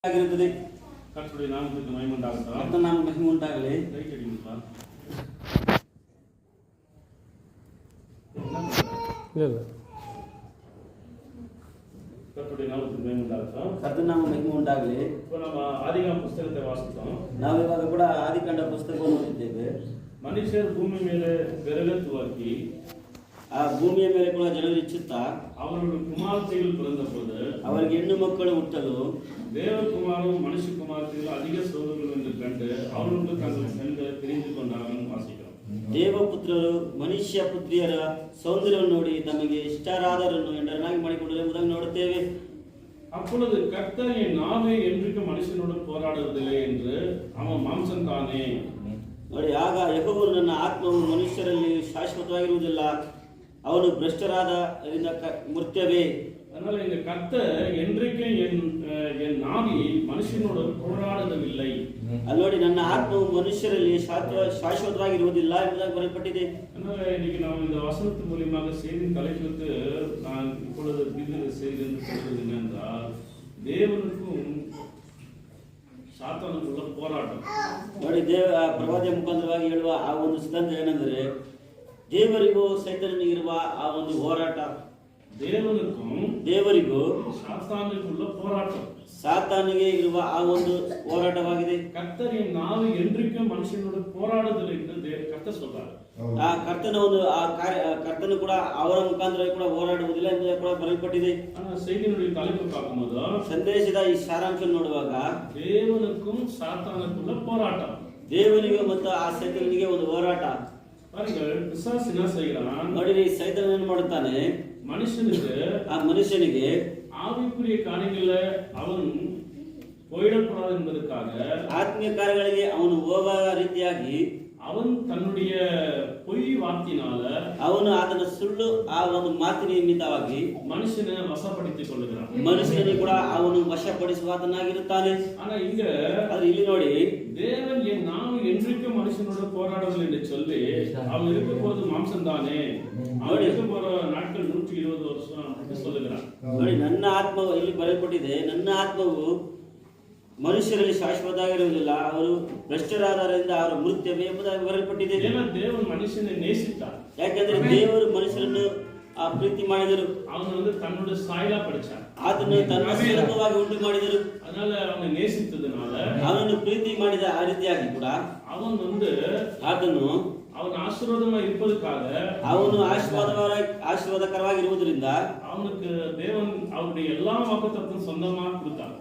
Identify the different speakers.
Speaker 1: ಆಗಿರುತ್ತದೆ.
Speaker 2: கர்த்தருடைய நாமத்துக்கு மகிமை உண்டாகட்டும்.
Speaker 1: கர்த்தர் நாம மகிமை உண்டாகಲಿ.
Speaker 2: ரைட் அடிங்கப்பா.
Speaker 3: இல்ல
Speaker 2: கர்த்தருடைய நாமத்துக்கு மகிமை உண்டாகட்டும்.
Speaker 1: ಕರ್ತನ ನಾಮ ಮಹಿಮೆ ಉಂಟಾಗಲಿ.
Speaker 2: இப்போ நம்ம ஆதிகாம புஸ்தகத்தை வாசித்தோம்.
Speaker 1: ನಾವು ಇವಾಗ ಕೂಡ ಆದಿಕಾಂಡ ಪುಸ್ತಕವನ್ನು ಓದಿದ್ದೇವೆ.
Speaker 2: மனுஷர் பூமி மேலே பெருக துவக்கி
Speaker 1: ಆ ಭೂಮಿಯ ಮೇಲೆ ಕೂಡ ಜನರು ಇಚ್ಚುತ್ತಾ
Speaker 2: அவர்களுடைய குமாரத்திகள் பிறந்தபோது
Speaker 1: ಅವರಿಗೆ ಹೆಣ್ಣು ಮಕ್ಕಳು ಹುಟ್ಟಲು
Speaker 2: தேவகுமாரும் மனுஷ குமாரத்திகள் அதிக சோதர்கள் என்று கண்டு அவர்களுக்கு தங்கள் பெண்களை பிரிந்து கொண்டார்கள் வாசிக்கிறோம்.
Speaker 1: ದೇವಪುತ್ರರು ಮನುಷ್ಯ ಪುತ್ರಿಯರ ಸೌಂದರ್ಯವನ್ನು ನೋಡಿ ತಮಗೆ ಇಷ್ಟರಾದರನ್ನು ಹೆಂಡರನ್ನಾಗಿ ಮಾಡಿಕೊಂಡರು ಎಂಬುದಾಗಿ ನೋಡುತ್ತೇವೆ.
Speaker 2: அப்பொழுது கர்த்தர் என் நாவே என்றைக்கு மனுஷனோடு போராடுவதில்லை என்று அவன் மாம்சம் தானே.
Speaker 1: ನೋಡಿ, ಆಗ ಯೆಹೋವನು ನನ್ನ ಆತ್ಮವು ಮನುಷ್ಯರಲ್ಲಿ ಶಾಶ್ವತವಾಗಿರುವುದಿಲ್ಲ, ಅವನು ಭ್ರಷ್ಟರಾದ ಮೃತ್ಯವೇ.
Speaker 2: அதனால இந்த கர்த்தர் என்றைக்கு என் நாவி மனுஷனோடு போராடுவதில்லை.
Speaker 1: ಅಲ್ಲಿ ನೋಡಿ, ನನ್ನ ಆತ್ಮವು ಮನುಷ್ಯರಲ್ಲಿ ಶಾಶ್ವತವಾಗಿರುವುದಿಲ್ಲ ಎಂಬುದಾಗಿ ಬರೆಯಲ್ಪಟ್ಟಿದೆ.
Speaker 2: அதனால இன்னைக்கு நாம் இந்த வசனத்தின் மூலியமாக செய்தியின் தலைப்புக்கு நான் இப்பொழுது செய்தி என்று சொல்வது என்னென்றால், தேவனுக்கும் ಸಾತಾನಕ್ಕುಳ್ಳ ಹೋರಾಟ.
Speaker 1: ನೋಡಿ, ಪ್ರವಾದಿಯ ಮುಖಾಂತರವಾಗಿ ಹೇಳುವ ಆ ಒಂದು ಸಿದ್ಧಾಂತ ಏನೆಂದರೆ, ದೇವರಿಗೂ ಸೈತಾನನಿಗಿರುವ ಆ ಒಂದು ಹೋರಾಟ. ದೇವರಿಗೂ
Speaker 2: ಸಾತಾನಕ್ಕುಳ್ಳ ಹೋರಾಟ,
Speaker 1: ಸಾತಾನಿಗೆ ಇರುವ ಆ ಒಂದು ಹೋರಾಟವಾಗಿದೆ.
Speaker 2: ಕರ್ತನಿಗೆ ನಾವು ಎಂದ್ರಿಕ ಮನುಷ್ಯನೋடு போராடுதல் என்று கர்த்தர் சொல்றார்.
Speaker 1: ಆ ಕರ್ತನ ಒಂದು ಕರ್ತನು ಕೂಡ ಅವರ ಮುಖಾಂತರ ಕೂಡ ಹೋರಾಡುವುದಿಲ್ಲ ಎಂದು ಕೂಡ ಬರೆಯಲ್ಪಟ್ಟಿದೆ.
Speaker 2: செய்தியினுடைய தலைப்பு பார்க்கும்போது,
Speaker 1: ಸಂದೇಶದ ಈ ಸಾರಾಂಶ ನೋಡುವಾಗ,
Speaker 2: தேவனுக்கும் சாத்தானுக்குள்ள போராட்டம்,
Speaker 1: ದೇವನಿಗೆ ಮತ್ತು ಆ ಸೈತಾನನಿಗೆ ಒಂದು ಹೋರಾಟ.
Speaker 2: பாருங்கள், பிசாசு என்ன செய்கிறான்?
Speaker 1: ನೋಡಿ, ಸೈತಾನ ಏನು ಮಾಡುತ್ತಾನೆ, ಆ ಮನುಷ್ಯನಿಗೆ
Speaker 2: ஆவிக்குரிய காரியங்கள்ல அவன் போயிடக்கூடாது என்பதற்காக,
Speaker 1: ಆತ್ಮೀಯ ಕಾರ್ಯಗಳಿಗೆ ಅವನು ಹೋಗುವ ರೀತಿಯಾಗಿ
Speaker 2: அவன் தன்னுடைய பொய் வார்த்தையினால
Speaker 1: ಅವನು ಅದನ್ನ ಸುಳ್ಳು ಆ ಒಂದು ಮಾತಿನ ನಿಮಿತ್ತವಾಗಿ
Speaker 2: ಮನುಷ್ಯನ ವಶಪಡಿಸಿಕೊಳ್ಳುತ್ತಾನೆ,
Speaker 1: ಮನುಷ್ಯನಿಗೆ ಕೂಡ ಅವನು ವಶಪಡಿಸುವಾತನಾಗಿರುತ್ತಾನೆ.
Speaker 2: ஆனா இங்க
Speaker 1: ಆದ್ರೆ ಇಲ್ಲಿ ನೋಡಿ,
Speaker 2: தேவன் என் நாவு என்றைக்கு மனுஷனோடு போராடுவதில்லை என்று சொல்லி அவன் இருக்கும் போது மாம்சம் தானே, அவன் இருக்கும் போற நாட்கள் 120 வருஷம் என்று சொல்லுகிறான்.
Speaker 1: ನೋಡಿ, ನನ್ನ ಆತ್ಮವು ಇಲ್ಲಿ ಬರೆಯಲ್ಪಟ್ಟಿದೆ, ನನ್ನ ಆತ್ಮವು ಮನುಷ್ಯರಲ್ಲಿ ಶಾಶ್ವತವಾಗಿರುವುದಿಲ್ಲ, ಅವರು ಭ್ರಷ್ಟರಾದರಿಂದ ಅವರ ಮೃತ್ಯವೇ ಎಂಬುದಾಗಿ ಬರೆಯಲ್ಪಟ್ಟಿದೆ.
Speaker 2: தேவன் மனுஷனை நேசித்தார்.
Speaker 1: ಯಾಕೆಂದ್ರೆ ದೇವರು ಮನುಷ್ಯರನ್ನು ಪ್ರೀತಿ ಮಾಡಿದರು.
Speaker 2: ಅವನು ತನ್ನೋட ಸಾಯಿಲಾ ಪಡಿಚಾರ,
Speaker 1: ಅದನ್ನು ತನ್ನ ಸ್ವರೂಪವಾಗಿ ಉಂಟು ಮಾಡಿದರು.
Speaker 2: அதனால அவனை நேசித்ததனால,
Speaker 1: ಅವನನ್ನು ಪ್ರೀತಿ ಮಾಡಿದ ಆ ರೀತಿಯಾಗಿ ಕೂಡ
Speaker 2: அவன்
Speaker 1: ಆತನು
Speaker 2: அவன் ஆசீர்வாதமா இருப்பதற்காக,
Speaker 1: ಅವನು ಆಶೀರ್ವಾದಕರವಾಗಿರುವುದರಿಂದ
Speaker 2: அவனுக்கு தேவன் அவருடைய எல்லா வாக்குத்தத்தமும் சொந்தமா கொடுத்தார்.